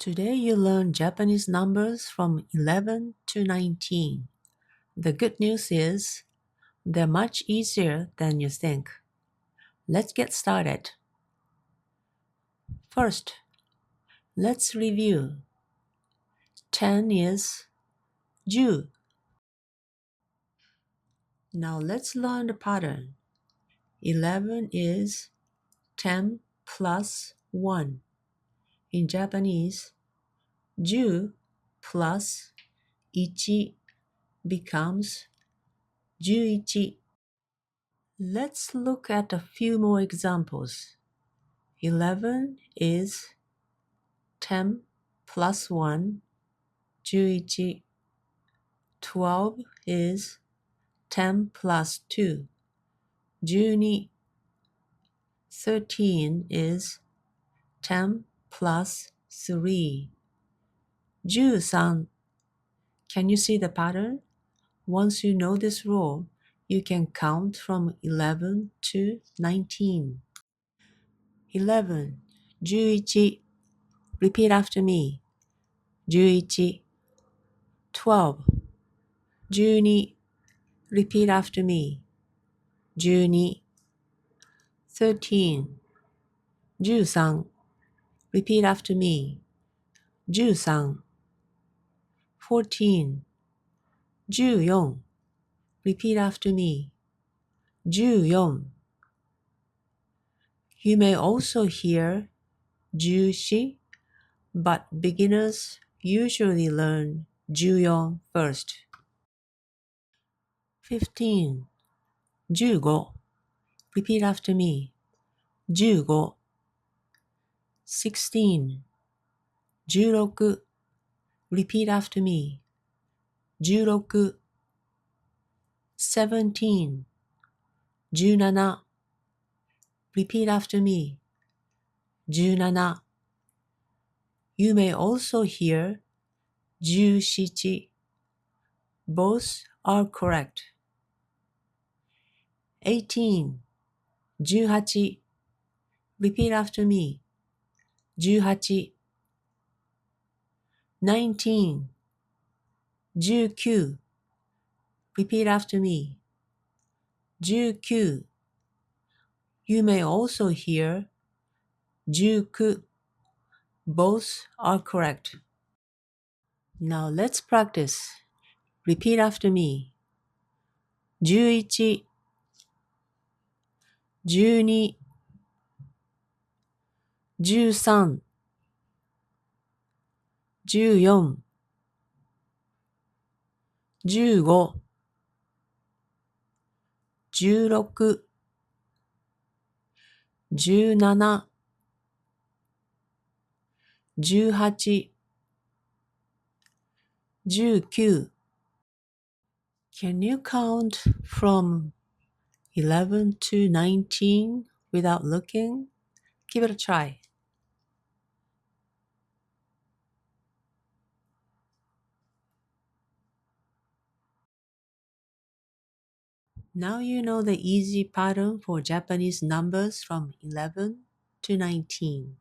Today you learn Japanese numbers from 11 to 19. The good news is they're much easier than you think. Let's get started. First, let's review. 10 is 10. Now let's learn the pattern. 11 is 10 plus 1. In Japanese, 10 plus 1 becomes 11. Let's look at a few more examples. 11 is 10 plus 1, 11. 12 is 10 plus 2, 12. 13 is 10 plus 3, 13. Can you see the pattern? Once you know this rule, you can count from 11 to 19. 11, 11. Repeat after me. 11. 12, 12. Repeat after me. 12. 13, 13. Repeat after me. 13. 14, 14. Repeat after me. 14. You may also hear 14, but beginners usually learn 14 first. 15, 15. Repeat after me. 15. 16, 16. Repeat after me. 16. 17, 17. Repeat after me. 17. You may also hear 17. Both are correct. 18, 18. Repeat after me. 18. 19, 19. Repeat after me. 19. You may also hear 19. Both are correct. Now let's practice. Repeat after me. 11, 12, 13, 14, 15, 16, 17, 18, 19. Can you count from 11 to 19 without looking? Give it a try. Now you know the easy pattern for Japanese numbers from 11 to 19.